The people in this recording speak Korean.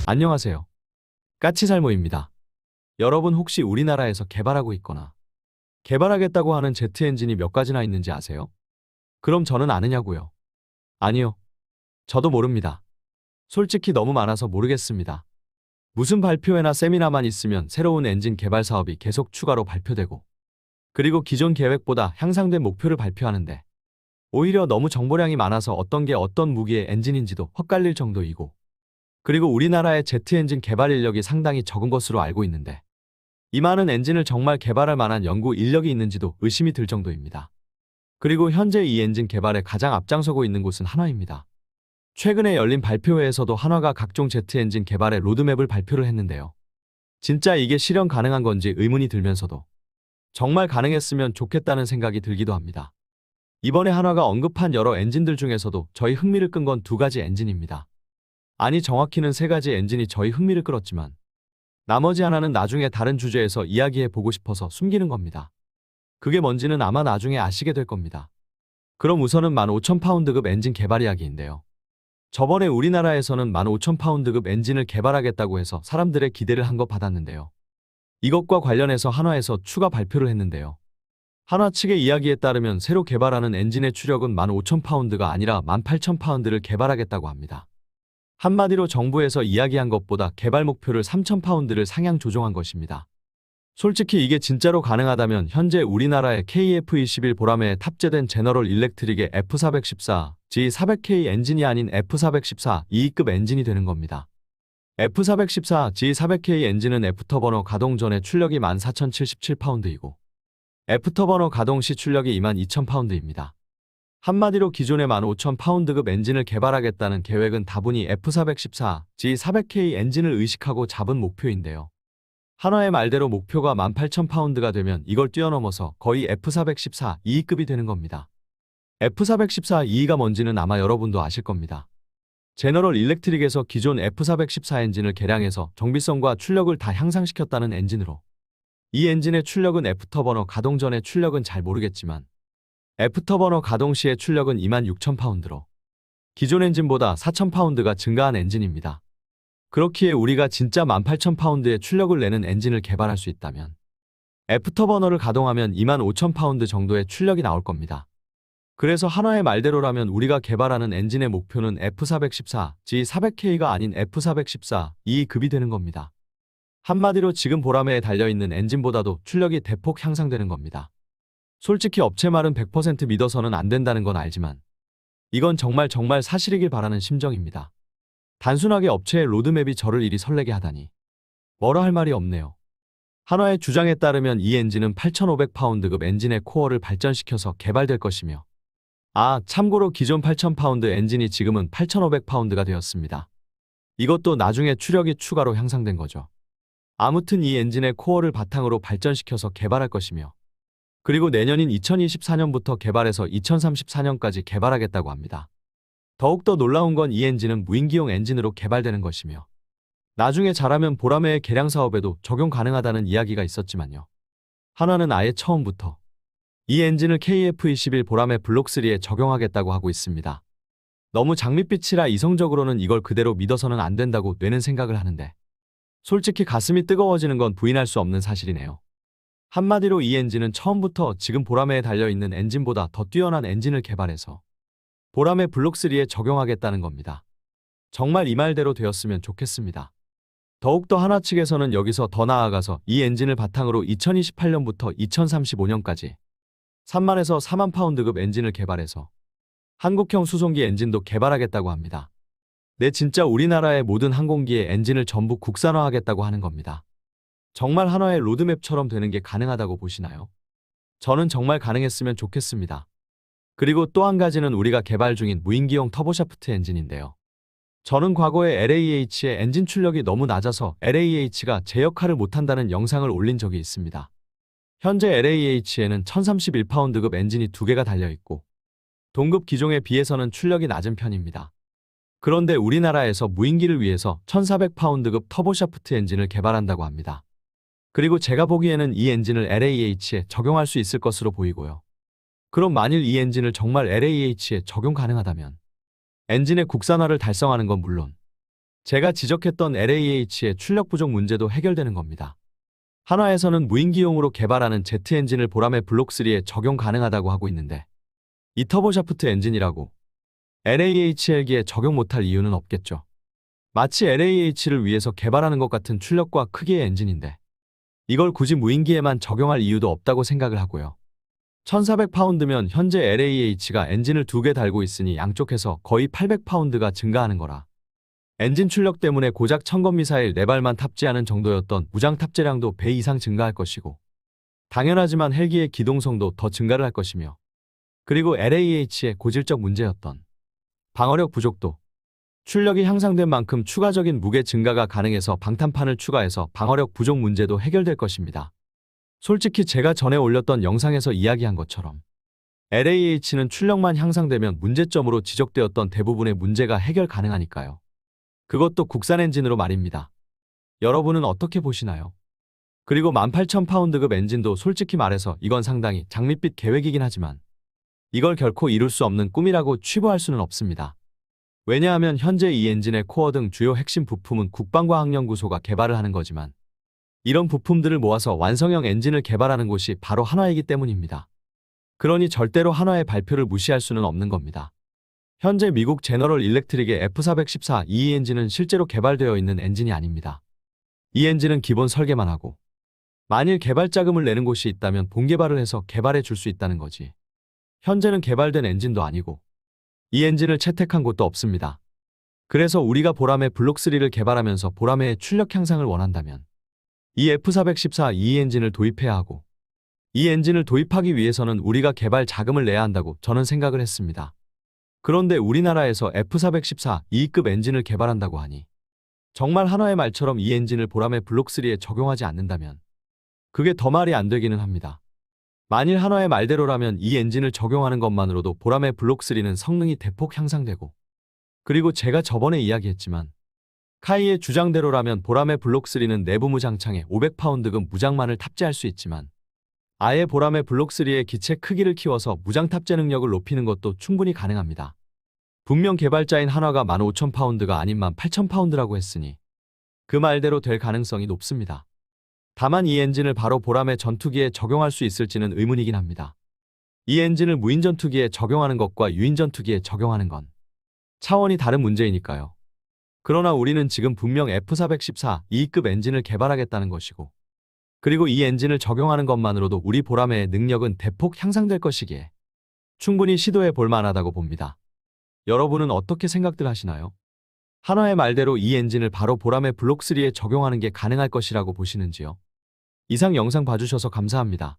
안녕하세요. 까치살모입니다. 여러분 혹시 우리나라에서 개발하고 있거나 개발하겠다고 하는 제트 엔진이 몇 가지나 있는지 아세요? 그럼 저는 아느냐고요? 아니요. 저도 모릅니다. 솔직히 너무 많아서 모르겠습니다. 무슨 발표회나 세미나만 있으면 새로운 엔진 개발 사업이 계속 추가로 발표되고 그리고 기존 계획보다 향상된 목표를 발표하는데 오히려 너무 정보량이 많아서 어떤 게 어떤 무기의 엔진인지도 헛갈릴 정도이고 그리고 우리나라의 제트 엔진 개발 인력이 상당히 적은 것으로 알고 있는데 이 많은 엔진을 정말 개발할 만한 연구 인력이 있는지도 의심이 들 정도입니다. 그리고 현재 이 엔진 개발에 가장 앞장서고 있는 곳은 한화입니다. 최근에 열린 발표회에서도 한화가 각종 제트 엔진 개발의 로드맵을 발표를 했는데요. 진짜 이게 실현 가능한 건지 의문이 들면서도 정말 가능했으면 좋겠다는 생각이 들기도 합니다. 이번에 한화가 언급한 여러 엔진들 중에서도 저희 흥미를 끈 건 두 가지 엔진입니다. 아니 정확히는 세 가지 엔진이 저희 흥미를 끌었지만 나머지 하나는 나중에 다른 주제에서 이야기해 보고 싶어서 숨기는 겁니다. 그게 뭔지는 아마 나중에 아시게 될 겁니다. 그럼 우선은 15,000파운드급 엔진 개발 이야기인데요. 저번에 우리나라에서는 15,000파운드급 엔진을 개발하겠다고 해서 사람들의 기대를 한껏 받았는데요. 이것과 관련해서 한화에서 추가 발표를 했는데요. 한화 측의 이야기에 따르면 새로 개발하는 엔진의 추력은 15,000파운드가 아니라 18,000파운드를 개발하겠다고 합니다. 한마디로 정부에서 이야기한 것보다 개발 목표를 3,000파운드를 상향 조정한 것입니다. 솔직히 이게 진짜로 가능하다면 현재 우리나라의 KF-21 보라매에 탑재된 제너럴 일렉트릭의 F414, G400K 엔진이 아닌 F414 2급 엔진이 되는 겁니다. F414, G400K 엔진은 애프터버너 가동 전에 출력이 14,077파운드이고 애프터버너 가동 시 출력이 22,000파운드입니다. 한마디로 기존의 15,000파운드급 엔진을 개발하겠다는 계획은 다분히 F414, G400K 엔진을 의식하고 잡은 목표인데요. 한화의 말대로 목표가 18,000파운드가 되면 이걸 뛰어넘어서 거의 F414 2급이 되는 겁니다. F414 2가 뭔지는 아마 여러분도 아실 겁니다. 제너럴 일렉트릭에서 기존 F414 엔진을 개량해서 정비성과 출력을 다 향상시켰다는 엔진으로 이 엔진의 출력은 애프터버너 가동 전의 출력은 잘 모르겠지만 애프터버너 가동 시의 출력은 26,000파운드로 기존 엔진보다 4,000파운드가 증가한 엔진입니다. 그렇기에 우리가 진짜 18,000파운드의 출력을 내는 엔진을 개발할 수 있다면 애프터버너를 가동하면 25,000파운드 정도의 출력이 나올 겁니다. 그래서 한화의 말대로라면 우리가 개발하는 엔진의 목표는 F414, G400K가 아닌 F414, 2급이 되는 겁니다. 한마디로 지금 보라매에 달려있는 엔진보다도 출력이 대폭 향상되는 겁니다. 솔직히 업체 말은 100% 믿어서는 안 된다는 건 알지만 이건 정말 사실이길 바라는 심정입니다. 단순하게 업체의 로드맵이 저를 이리 설레게 하다니 뭐라 할 말이 없네요. 한화의 주장에 따르면 이 엔진은 8,500파운드급 엔진의 코어를 발전시켜서 개발될 것이며 참고로 기존 8,000파운드 엔진이 지금은 8,500파운드가 되었습니다. 이것도 나중에 추력이 추가로 향상된 거죠. 아무튼 이 엔진의 코어를 바탕으로 발전시켜서 개발할 것이며 그리고 내년인 2024년부터 개발해서 2034년까지 개발하겠다고 합니다. 더욱더 놀라운 건 이 엔진은 무인기용 엔진으로 개발되는 것이며 나중에 잘하면 보라매의 개량 사업에도 적용 가능하다는 이야기가 있었지만요. 한화는 아예 처음부터 이 엔진을 KF-21 보라매 블록3에 적용하겠다고 하고 있습니다. 너무 장밋빛이라 이성적으로는 이걸 그대로 믿어서는 안 된다고 뇌는 생각을 하는데 솔직히 가슴이 뜨거워지는 건 부인할 수 없는 사실이네요. 한마디로 이 엔진은 처음부터 지금 보라매에 달려있는 엔진보다 더 뛰어난 엔진을 개발해서 보라매 블록3에 적용하겠다는 겁니다. 정말 이 말대로 되었으면 좋겠습니다. 더욱더 한화 측에서는 여기서 더 나아가서 이 엔진을 바탕으로 2028년부터 2035년까지 3만에서 4만 파운드급 엔진을 개발해서 한국형 수송기 엔진도 개발하겠다고 합니다. 진짜 우리나라의 모든 항공기의 엔진을 전부 국산화하겠다고 하는 겁니다. 정말 한화의 로드맵처럼 되는 게 가능하다고 보시나요? 저는 정말 가능했으면 좋겠습니다. 그리고 또 한 가지는 우리가 개발 중인 무인기용 터보샤프트 엔진인데요. 저는 과거에 LAH의 엔진 출력이 너무 낮아서 LAH가 제 역할을 못한다는 영상을 올린 적이 있습니다. 현재 LAH에는 1031파운드급 엔진이 2개가 달려있고 동급 기종에 비해서는 출력이 낮은 편입니다. 그런데 우리나라에서 무인기를 위해서 1400파운드급 터보샤프트 엔진을 개발한다고 합니다. 그리고 제가 보기에는 이 엔진을 LAH에 적용할 수 있을 것으로 보이고요. 그럼 만일 이 엔진을 정말 LAH에 적용 가능하다면 엔진의 국산화를 달성하는 건 물론 제가 지적했던 LAH의 출력 부족 문제도 해결되는 겁니다. 한화에서는 무인기용으로 개발하는 제트 엔진을 보람의 블록3에 적용 가능하다고 하고 있는데 이 터보샤프트 엔진이라고 LAHL기에 적용 못할 이유는 없겠죠. 마치 LAH를 위해서 개발하는 것 같은 출력과 크기의 엔진인데 이걸 굳이 무인기에만 적용할 이유도 없다고 생각을 하고요. 1400파운드면 현재 LAH가 엔진을 2개 달고 있으니 양쪽에서 거의 800파운드가 증가하는 거라 엔진 출력 때문에 고작 천건 미사일 4발만 탑재하는 정도였던 무장 탑재량도 배 이상 증가할 것이고 당연하지만 헬기의 기동성도 더 증가를 할 것이며 그리고 LAH의 고질적 문제였던 방어력 부족도 출력이 향상된 만큼 추가적인 무게 증가가 가능해서 방탄판을 추가해서 방어력 부족 문제도 해결될 것입니다. 솔직히 제가 전에 올렸던 영상에서 이야기한 것처럼 LAH는 출력만 향상되면 문제점으로 지적되었던 대부분의 문제가 해결 가능하니까요. 그것도 국산 엔진으로 말입니다. 여러분은 어떻게 보시나요? 그리고 18,000파운드급 엔진도 솔직히 말해서 이건 상당히 장밋빛 계획이긴 하지만 이걸 결코 이룰 수 없는 꿈이라고 취부할 수는 없습니다. 왜냐하면 현재 이 엔진의 코어 등 주요 핵심 부품은 국방과학연구소가 개발을 하는 거지만 이런 부품들을 모아서 완성형 엔진을 개발하는 곳이 바로 한화이기 때문입니다. 그러니 절대로 한화의 발표를 무시할 수는 없는 겁니다. 현재 미국 제너럴 일렉트릭의 F414 EE 엔진은 실제로 개발되어 있는 엔진이 아닙니다. 이 엔진은 기본 설계만 하고 만일 개발 자금을 내는 곳이 있다면 본개발을 해서 개발해 줄 수 있다는 거지. 현재는 개발된 엔진도 아니고 이 엔진을 채택한 곳도 없습니다. 그래서 우리가 보람의 블록3를 개발하면서 보람의 출력 향상을 원한다면 이 F414 EE 엔진을 도입해야 하고 이 엔진을 도입하기 위해서는 우리가 개발 자금을 내야 한다고 저는 생각을 했습니다. 그런데 우리나라에서 F414 EE급 엔진을 개발한다고 하니 정말 한화의 말처럼 이 엔진을 보람의 블록3에 적용하지 않는다면 그게 더 말이 안 되기는 합니다. 만일 한화의 말대로라면 이 엔진을 적용하는 것만으로도 보람의 블록3는 성능이 대폭 향상되고 그리고 제가 저번에 이야기했지만 카이의 주장대로라면 보람의 블록3는 내부 무장창에 500파운드급 무장만을 탑재할 수 있지만 아예 보람의 블록3의 기체 크기를 키워서 무장 탑재 능력을 높이는 것도 충분히 가능합니다. 분명 개발자인 한화가 15,000파운드가 아닌 18,000파운드라고 했으니 그 말대로 될 가능성이 높습니다. 다만 이 엔진을 바로 보람의 전투기에 적용할 수 있을지는 의문이긴 합니다. 이 엔진을 무인 전투기에 적용하는 것과 유인 전투기에 적용하는 건 차원이 다른 문제이니까요. 그러나 우리는 지금 분명 F414 EE급 엔진을 개발하겠다는 것이고 그리고 이 엔진을 적용하는 것만으로도 우리 보람의 능력은 대폭 향상될 것이기에 충분히 시도해 볼 만하다고 봅니다. 여러분은 어떻게 생각들 하시나요? 한화의 말대로 이 엔진을 바로 보람의 블록3에 적용하는 게 가능할 것이라고 보시는지요? 이상 영상 봐주셔서 감사합니다.